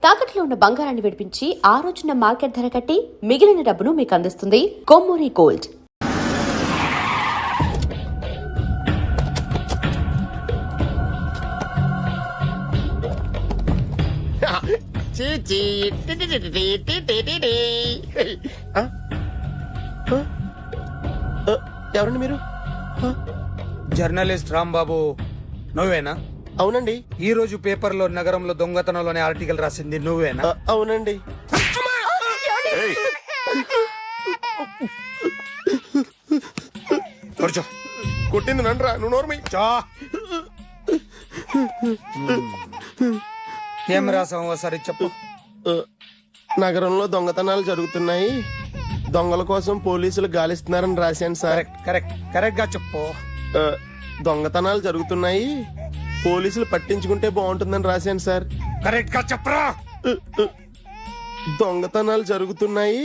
తాకట్లో ఉన్న బంగారాన్ని విడిపించి ఆ రోజున మార్కెట్ ధర కట్టి మిగిలిన డబ్బును మీకు అందిస్తుంది కొమ్మూరి గోల్డ్. ఎవరండి మీరు? జర్నలిస్ట్ రాంబాబు నువ్వేనా? అవునండి. ఈ రోజు పేపర్లో నగరంలో దొంగతనంలోనే ఆర్టికల్ రాసింది నువ్వేనా? అవునండి. కూర్చో. కొట్టింది నండ్రా, నువ్వు నోర్మి. ఏం రాసావు ఒకసారి చెప్పు. నగరంలో దొంగతనాలు జరుగుతున్నాయి, దొంగల కోసం పోలీసులు గాలిస్తున్నారని రాశాను సార్. కరెక్ట్ గా చెప్పు. దొంగతనాలు జరుగుతున్నాయి, పోలీసులు పట్టించుకుంటే బాగుంటుందని రాశాను సార్. కరెక్ట్ గా చెప్పరా. దొంగతనాలు జరుగుతున్నాయి,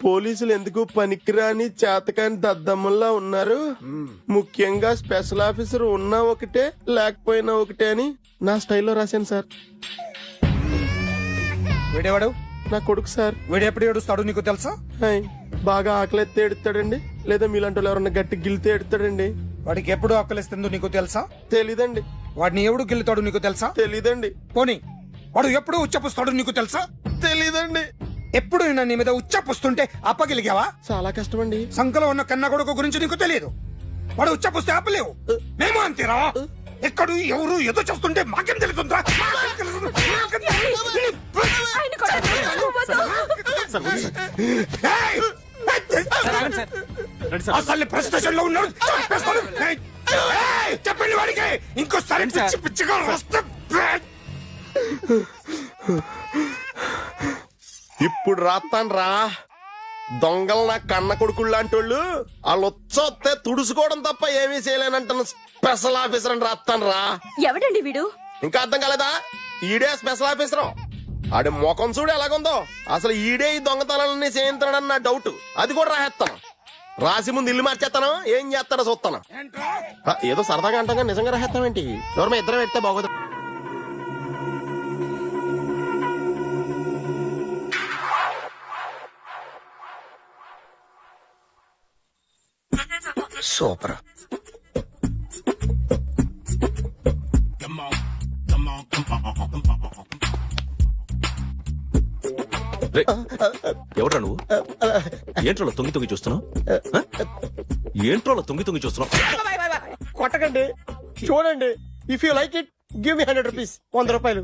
పోలీసులు ఎందుకు పనికిరాని చేతకాని దద్దమ్మల్లా ఉన్నారు, ముఖ్యంగా స్పెషల్ ఆఫీసర్ ఉన్నా ఒకటే లేకపోయినా ఒకటే అని నా స్టైల్లో రాశాను సార్. వీడేవాడు? నా కొడుకు సార్. వీడు ఎప్పుడు ఏడుస్తాడు నీకు తెలుసా? బాగా ఆకలిస్తే ఎడుతాడండి, లేదా మీలాంటి వాళ్ళు ఎవరన్నా గట్టి గిల్తే ఎడుతాడండి. వాడికి ఎప్పుడు ఆకలిస్తుందో నీకు తెలుసా? తెలీదండి. వాడిని ఎవడు గిల్లుతాడు నీకు తెలుసా? తెలీదండి. పోనీ వాడు ఎప్పుడు ఉచ్చపుస్తాడు నీకు తెలుసా? తెలీదండి. ఎప్పుడు నీ మీద ఉచ్చపుస్తుంటే అప్పగిలిగావా? చాలా కష్టమండి. సంకలో ఉన్న కన్న కొడుకు గురించి నీకు తెలియదు. వాడు ఉచ్చపుస్తే ఆపలేవు. మేము అంతేరా. ఎక్కడు ఎవరు ఏదో చేస్తుంటే మాకేం తెలుస్తుందా? అసలు ప్రెస్టేషన్ లో ఉన్నాడు. చెప్పండి వాడికి ఇంకోసారి పిచ్చి పిచ్చిగా వస్తే. ఇప్పుడు రాస్తాను రా. దొంగలు నా కన్న కొడుకులు లాంటి వాళ్ళు, వాళ్ళు వచ్చొస్తే తుడుచుకోవడం తప్ప ఏమీ చేయలేనంటున్న స్పెషల్ ఆఫీసర్ అని రాస్తాను రా. ఎవడండి వీడు? ఇంకా అర్థం కాలేదా? ఈడే స్పెషల్ ఆఫీసర్. ఆడి ముఖం చూడు ఎలాగుందో. అసలు ఈడే ఈ దొంగతనాలన్నీ చేయించాడని నా డౌట్. అది కూడా రాసేస్తాను. రాసి ముందు ఇల్లు మార్చేస్తాను, ఏం చేస్తాడో చూస్తాను. ఏదో సరదాగా అంటాం, నిజంగా రాసేస్తామేంటి? ఎవరి ఇద్దరం పెడితే బాగోదు. సూపర్. ఎవడ్రా నువ్వు? ఏంట్రోలో తొంగి తొంగి చూస్తున్నావు? ఏంట్రోలో తొంగి తొంగి చూస్తున్నావు? కొట్టకండి, చూడండి. If you like it give me 100 rupees. 100 రూపాయలు.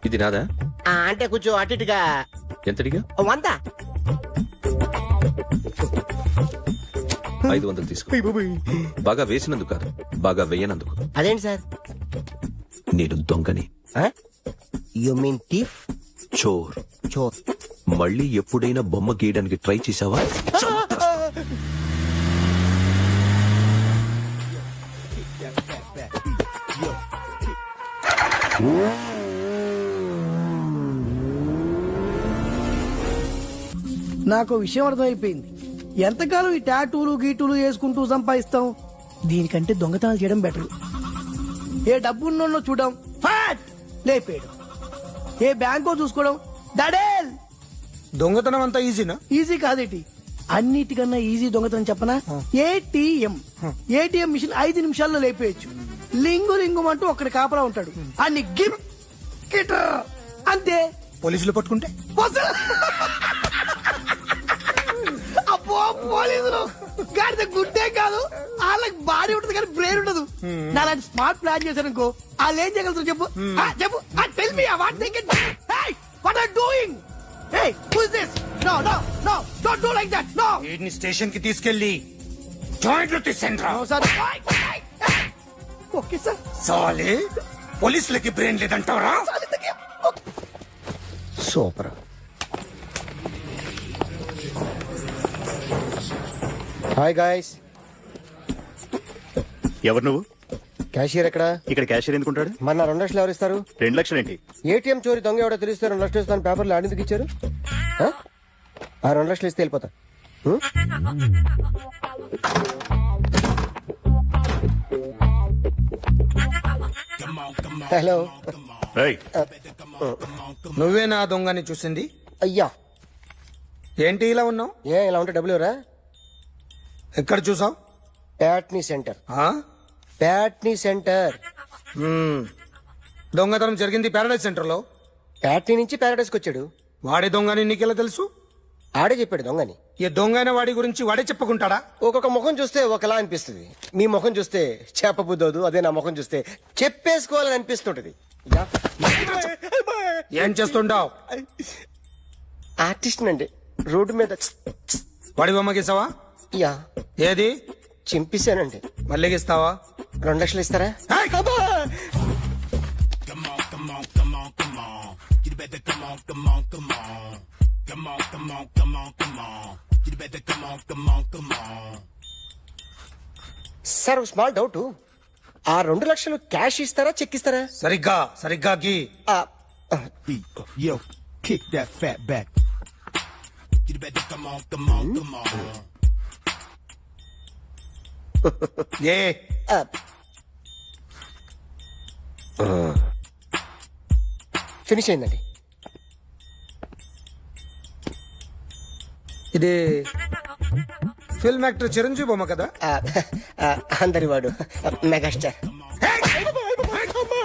ఇది నాదా? అంటే కొంచెం అటు ఇటుగా. ఎంతడిగా? 100. 500 తీసుకో. బాగా వేసినందుకు కాదు, బాగా వేయనందుకు. అదేంటి సార్? నేను దొంగని. You mean thief? చోర్. చోర్. మళ్ళీ ఎప్పుడైనా బొమ్మ గీయడానికి ట్రై చేసావా? నాకు విషయం అర్థమైపోయింది. ఎంతకాలం ఈ టాటూలు గీటూలు వేసుకుంటూ సంపాదిస్తాం? దీనికంటే దొంగతనాలు చేయడం బెటర్. ఏ డబ్బున్నోళ్ళో చూడడం, ఫాట్ లేపేయడం. ఏ బ్యాంకో చూసుకోవడం, దడేల్. దొంగతనం అంతా ఈజీనా? ఈజీ కాదేటి, అన్నిటికన్నా ఈజీ దొంగతనం చెప్పనా? ఏటీఎం మిషన్ 5 నిమిషాల్లో లేపేయచ్చు. లింగు లింగు అంటూ ఒక్కడి కాపలా ఉంటాడు, అన్ని గిమ్ గిటర్ అంతే. పోలీసులు పట్టుకుంటే అబ్బో, పోలీసులు గాడిద గుడ్డే కాదు, వాళ్ళకి బాడీ ఉంటుంది కానీ బ్రెయిన్ ఉండదు. నాలాంటి స్మార్ట్ ప్లాన్ చేశారనుకో, వాళ్ళు ఏం చేయగలుగుతారు చెప్పు? చెప్పు. Tell me what they can. Hey, what are doing? Hey, who is this? No no no, don't do like that. No. వీడిని స్టేషన్ కి తీసుకెళ్లి జాయింట్లు తీసేండ్రా. No sir. Okay sir. సాలే, పోలీసులకి బ్రెయిన్ లేదంటావరా? సూపర్. Hi guys. ఎవరు నువ్వు? క్యాషియర్ ఎక్కడ? ఇక్కడ క్యాషియర్ ఎందుకుంటాడు? మన 2 లక్షలు ఎవరు ఇస్తారు? 2 లక్షలు ఏంటి? ఏటీఎం చోరీ దొంగ ఎవడో తెలిస్తే 2 లక్షలు ఇస్తాను పేపర్లు ఆడేందుకు ఇచ్చారు? ఆ 2 లక్షలు ఇస్తే వెళ్ళిపోతా. హలో ఏయ్, నువ్వే నా దొంగని చూసింది. అయ్యా ఏంటి ఇలా ఉన్నావు? ఇలా ఉంటే డబ్బులు రా. ఎక్కడ చూసావు? ప్యాట్నీ సెంటర్. ప్యాట్నీ సెంటర్. దొంగతనం జరిగింది పారాడైజ్ సెంటర్ లో. ప్యాట్నీ నుంచి ప్యారడైస్కి వచ్చాడు. వాడే దొంగని నీకెలా తెలుసు? ఆడే చెప్పాడు దొంగని. ఈ దొంగైన వాడి గురించి వాడే చెప్పుకుంటాడా? ఒక్కొక్క ముఖం చూస్తే ఒకలా అనిపిస్తుంది. మీ ముఖం చూస్తే చెప్పబుద్దోదు, అదే నా ముఖం చూస్తే చెప్పేసుకోవాలని అనిపిస్తుంటది. యా. ఏం చేస్తుంటావు? ఆర్టిస్ట్ అండి. రోడ్డు మీద వాడి బొమ్మ గీసావా? యా ఏది? చింపేశానండి. మళ్ళీ గీస్తావా? 2 లక్షలు ఇస్తారా? ఏయ్! సార్ ఒక స్మాల్ డౌట్. ఆ 2 లక్షలు క్యాష్ ఇస్తారా, చెక్ ఇస్తారా? సరిగ్గా గీ. ఆ, Yo, kick that fat back. You better come on, come on, come on. ఏ ఆ. ఫినిష్ అయిందండి. ఇది ఫిల్మ్ యాక్టర్ చిరంజీవి బొమ్మ కదా? అందరి వాడు మెగాస్టార్.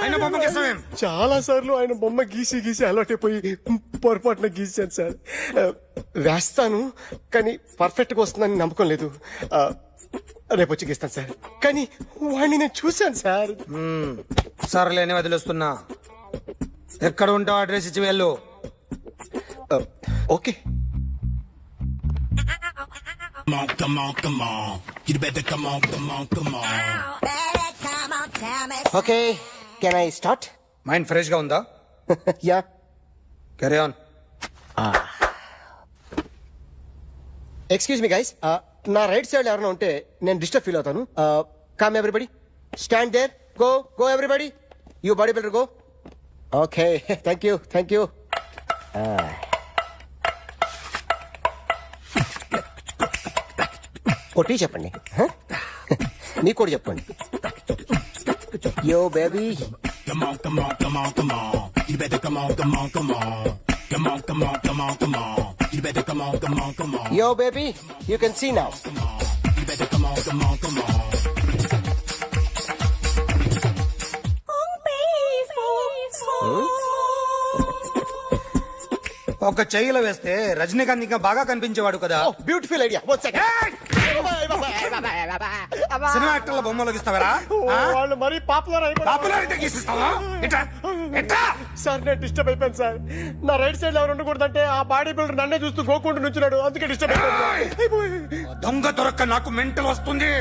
ఆయన బొమ్మ గీసావేం? చాలా సార్లు ఆయన బొమ్మ గీసి అలవాటైపోయి పొరపాటున గీసాను సార్. వేస్తాను కానీ పర్ఫెక్ట్ గా వస్తుందని నమ్మకం లేదు. రేపు వచ్చి గీస్తాను సార్. కానీ వాడిని నేను చూశాను సార్. సర్లేని వదిలేస్తున్నా. ఎక్కడ ఉంటావు అడ్రస్ ఇచ్చి వెళ్ళు. Okay. Come on, come on, come on. You better come on, come on, come on. Okay can I start? Mind fresh గా ఉందా? Yeah. Carry on. Excuse me guys, నా రైట్ సైడ్ ఎవరైనా ఉంటే నేను డిస్టర్బ్ ఫీల్ అవుతాను. Come everybody, stand there, go everybody, you body builder go. Okay thank you. కొట్టి చెప్పండి. నీ కూడా చెప్పండి. Yo baby. Come on, come on, come on, come on. You better come on, come on, come on. Come on, come on, come on, come on. You better come on, come on, come on. Yo, baby, you can see now. You better come on, come on, come on. ఒక చెయ్యిలో వేస్తే రజనీకాంత్ ఇంకా బాగా కనిపించేవాడు కదా. Oh, beautiful idea. One second. Cinema యాక్టర్ల బొమ్మలు గీస్తావరా? వాళ్ళు మరీ పాపులర్ పాపులర్ అయితే గీసిస్తావా? ఎట్లా? సార్ నేను డిస్టర్బ్ అయిపోయాను సార్. నా రైట్ సైడ్ ఎవరు ఉండకూడదంటే ఆ బాడీ బిల్డర్ నన్నే చూస్తూ గోకుంటూ నుంచున్నాడు, అందుకే డిస్టర్బ్ అయిపోయాను. దొంగ దొరక్క నాకు మెంటల్ వస్తుంది.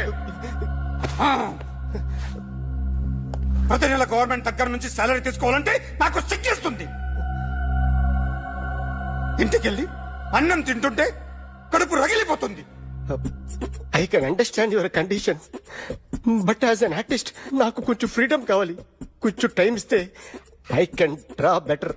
ప్రతి నెల గవర్నమెంట్ దగ్గర నుంచి సాలరీ తీసుకోవాలంటే నాకు సిగ్గేస్తుంది. ఇంటికెళ్ళి అన్నం తింటుంటే కడుపు రగిలిపోతుంది. I can understand your condition, but as an artist నాకు కొంచెం ఫ్రీడమ్ కావాలి. కొంచెం టైం ఇస్తే I can draw better.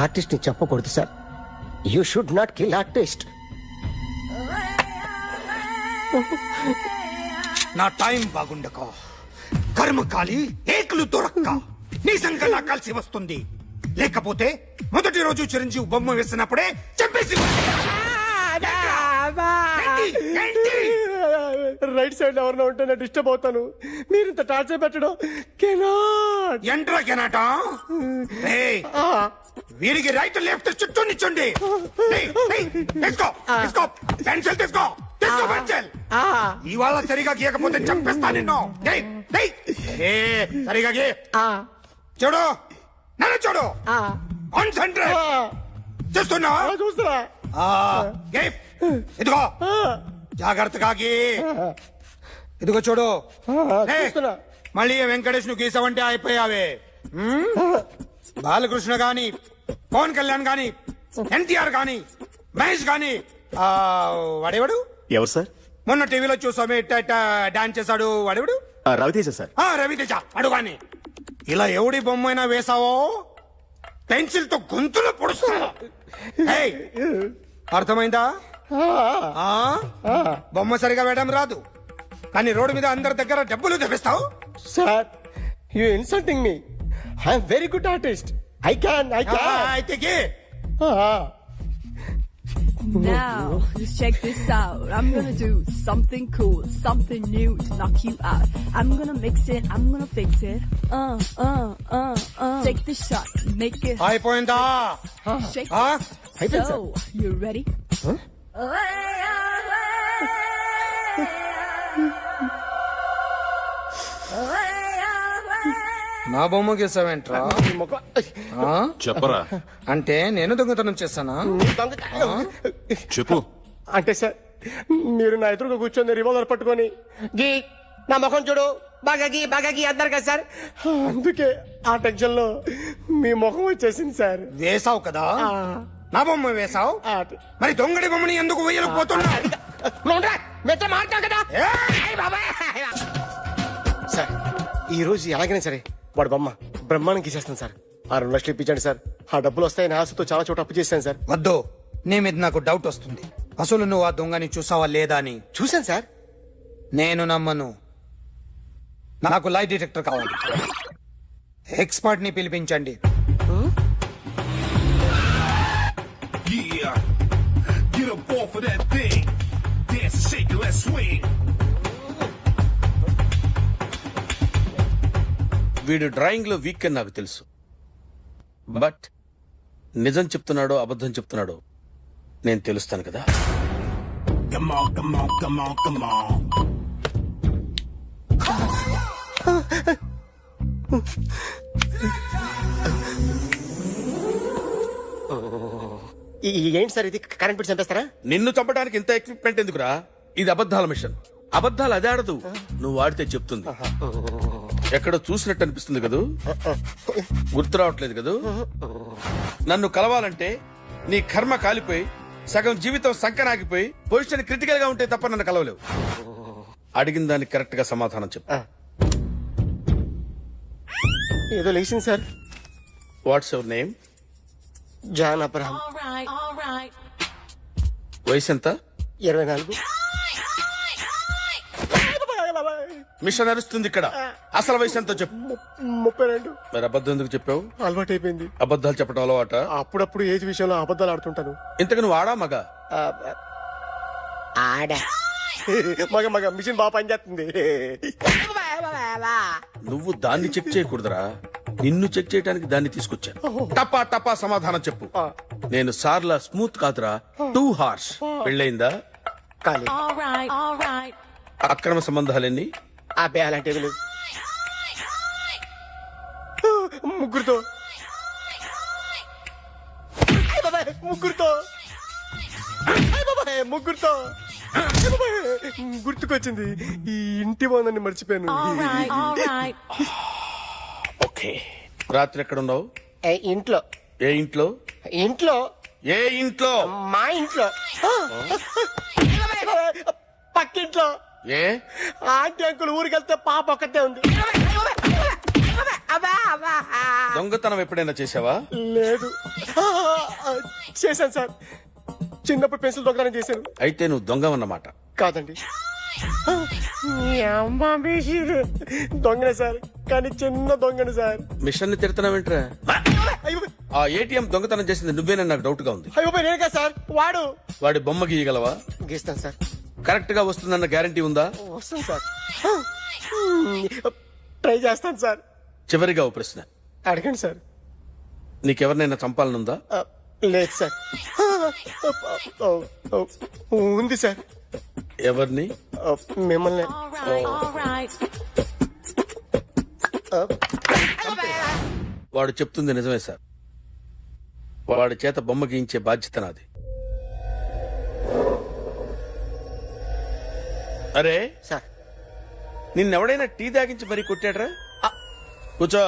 Artist ని చెప్పకూడదు సార్. You should not kill artist. నా టైం బాగుండక కర్మకాలి ఏకులు దొరక్క నీ సంగ నా కలిసి వస్తుంది. లేకపోతే మొదటి రోజు చిరంజీవి బొమ్మ వేసినప్పుడే చెప్పేసి రైట్ సైడ్ ఎవరైనా ఉంటే నేను డిస్టర్బ్ అవుతాను. మీరు ఇంత టార్చర్ పెట్టడం కెనాట్. ఎంట్రా కెనాట. వీరికి రైట్ లెఫ్ట్ చుట్టూ నిచ్చండి. తీసుకో పెన్సిల్ తీసుకో పెన్సిల్. ఇవాళ సరిగా గీయకపోతే చంపేస్తా నిన్ను. సరిగా గీ. చూడు నన్ను చూడు. కాన్సంట్రేట్ చూస్తున్నా. ఇదిగో జాగ్రత్తగా గీ. ఇదిగో చూడు. మళ్ళీ వెంకటేష్ ను గీసావంటే అయిపోయావే. బాలకృష్ణ గాని, పవన్ కళ్యాణ్ గాని, ఎన్టీఆర్ గాని, మహేష్ గాని, వాడేవాడు ఎవరు సార్? మొన్న టీవీలో చూసామే డాన్స్ చేశాడు వాడేవాడు? రవితేజ సార్. రవితేజ అడు గాని ఇలా ఎవడి బొమ్మైనా వేసావో పెన్సిల్ తో గొంతులో పొడుస్తా. ఏయ్, అర్థమైందా? ఆ? బొమ్మ సరిగా వేయడం రాదు, కానీ రోడ్డు మీద అందరి దగ్గర డబ్బులు తెప్పిస్తావు. Sir you insulting me. I'm very good artist. I can. అయితే గే. Now, just check this out. I'm gonna do something cool, something new to knock you out. I'm gonna mix it, I'm gonna fix it. Take the shot, make it అయిపోయిందా? shake. ఆ? So, you ready? నా బొమ్మ గీసావేంట్రా? ఆ? చెప్పరా. అంటే నేను దొంగతనం చేస్తానా? చెప్పు. అంటే సార్ మీరు నా ఎదురుగా కూర్చొని రివాల్వర్ పట్టుకొని గీ నా ముఖం చూడు బాగా గీ అన్నారు కదా సార్, అందుకే ఆ టెన్షన్ లో మీ ముఖం వచ్చేసింది సార్. వేసావు కదా, నా బొమ్మ వేసావు, మరి దొంగడి బొమ్మని ఎందుకు వేయలేకపోతున్నా? సార్ ఈ రోజు ఎలాగైనా సరే వాడు బొమ్మ బ్రహ్మాండం గీసేస్తాను సార్. 6 లక్షలు ఇప్పించండి సార్. ఆ డబ్బులు వస్తాయని ఆశతో చాలా చోట అప్పు చేశాను సార్. వద్దు, నీ మీద నాకు డౌట్ వస్తుంది. అసలు నువ్వు ఆ దొంగని చూసావా లేదా అని. చూశాను సార్. నేను నమ్మను. నాకు లై డిటెక్టర్ కావాలి. ఎక్స్పర్ట్ ని పిలిపించండి. Yeah, get up off of that thing. Dance and shake it, let's swing. వీడు డ్రాయింగ్ లో వీక్ అని నాకు తెలుసు, బట్ నిజం చెప్తున్నాడో అబద్ధం చెప్తున్నాడో నేను తెలుస్తాను కదా. Come on, come on, come on, come on. ఏంటి సార్ ఇది, కరెంట్ బిల్ చంపేస్తారా? నిన్ను చంపడానికి ఇంత ఎక్విప్మెంట్ ఎందుకురా? ఇది అబద్ధాల మిషన్. అబద్ధాలు అదే ఆడదు, నువ్వు వాడితే చెప్తుంది. ఎక్కడో చూసినట్టు అనిపిస్తుంది కదూ, గుర్తు రావట్లేదు కదూ. నన్ను కలవాలంటే నీ కర్మ కాలిపోయి సగం జీవితం సంకనాగిపోయి పొజిషన్ క్రిటికల్ గా ఉంటే తప్ప నన్ను కలవలేవు. అడిగిన దానికి కరెక్ట్ గా సమాధానం చెప్పు. ఏదో లేచింది sir. What's your name? John Abraham. వయసు ఎంత? 24. మిషన్ నడుస్తుంది ఇక్కడ. అసలు వయసు ఎంతో చెప్పు. 32. మరి అబద్ధం ఎందుకు చెప్పావు? అలవాటు అయిపోయింది. అబద్ధాలు చెప్పడం అలవాట? అప్పుడప్పుడు ఏజ్ విషయంలో అబద్ధాలు ఆడుతుంటాను. ఇంతకు నువ్వు ఆడా మగా? ఆడా. మగ మిషన్ బాగా పనిచేస్తుంది. నువ్వు దాన్ని చెక్ చేయకూడదురా, నిన్ను చెక్ చేయడానికి దాన్ని తీసుకొచ్చాను. టపా టపా సమాధానం చెప్పు. నేను సార్లా స్మూత్ కాదురా, టూ హార్ష్. పెళ్ళయిందా? కాలేదు. అక్రమ సంబంధాలన్నీ? అబ్బే అలాంటివి లేవు. ముగ్గురుతో ముగ్గురుతో గుర్తుకొచ్చింది. ఈ ఇంటి బాగుందని మర్చిపోయాను. ఓకే. రాత్రి ఎక్కడ ఉన్నావు? ఇంట్లో. ఏ ఇంట్లో? ఇంట్లో. ఏ ఇంట్లో? మా ఇంట్లో. పక్కింట్లో. ఏ ఆంటీ అంకుల్ ఊరికెళ్తే పాప ఒక్కతే ఉంది. దొంగతనం ఎప్పుడైనా చేసావా? లేదు. చేశాను సార్, చిన్నప్పుడు పెన్సిల్ దొంగతనం చేశాను. అయితే నువ్వు దొంగవన్నమాట. కాదండి, దొంగనే సార్, కానీ చిన్న దొంగని సార్. మిషన్ ని తిడుతున్నావేంట్రా? ఆ ఏటీఎం దొంగతనం చేసింది నువ్వేనని నాకు డౌట్ గా ఉంది. అయ్యో నేను కదా సార్, వాడి బొమ్మ గీయగలవా? గీస్తాను సార్. కరెక్ట్ గా వస్తుందన్న గ్యారంటీ ఉందా? వస్తాను సార్, ట్రై చేస్తాను సార్. చివరిగా ఓ ప్రశ్న అడగండి సార్. నీకెవరినైనా చంపాలనుందా? లేదు సార్. ఉంది సార్. ఎవరిని? మిమ్మల్ని. వాడు చెప్తుంది నిజమే సార్. వాడి చేత బొమ్మ గీయించే బాధ్యత నాది. అరే సార్, నిన్నెవడైనా టీ తాగించి మరీ కొట్టాడ్రా? కూర్చో.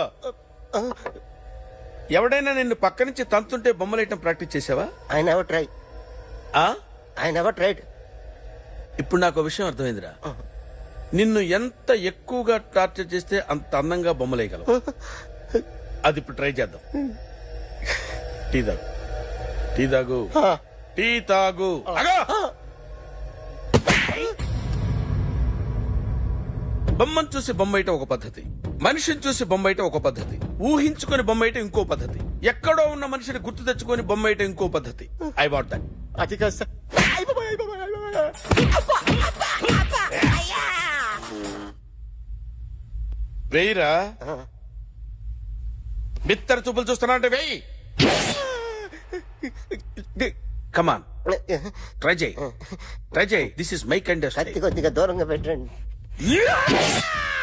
ఎవడైనా నిన్ను పక్క నుంచి తంతుంటే బొమ్మలేయటం ప్రాక్టీస్ చేసావా? I never try. ఆ? I never tried. ఇప్పుడు నాకు విషయం అర్థమైందిరా. నిన్ను ఎంత ఎక్కువగా టార్చర్ చేస్తే అంత అందంగా బొమ్మలేయగలవు. అది ఇప్పుడు ట్రై చేద్దాం. టీ తాగు, టీ తాగు, టీ తాగు. అగో! బొమ్మను చూసి బొమ్మయటం ఒక పద్ధతి, మనిషిని చూసి బొమ్మయటం ఒక పద్ధతి, ఊహించుకొని బొమ్మయటం ఇంకో పద్ధతి, ఎక్కడో ఉన్న మనిషిని గుర్తు తెచ్చుకొని బొమ్మయటం ఇంకో పద్ధతి. I want that. అది కాదు సార్. వెయ్యిరా. బిత్తర చూపులు చూస్తున్నా అంటే వెయ్యి. కమాన్, ట్రై చేయి, ట్రై చేయి. This is my kind of కొద్దిగా దూరంగా పెట్టండి. స్టైల్.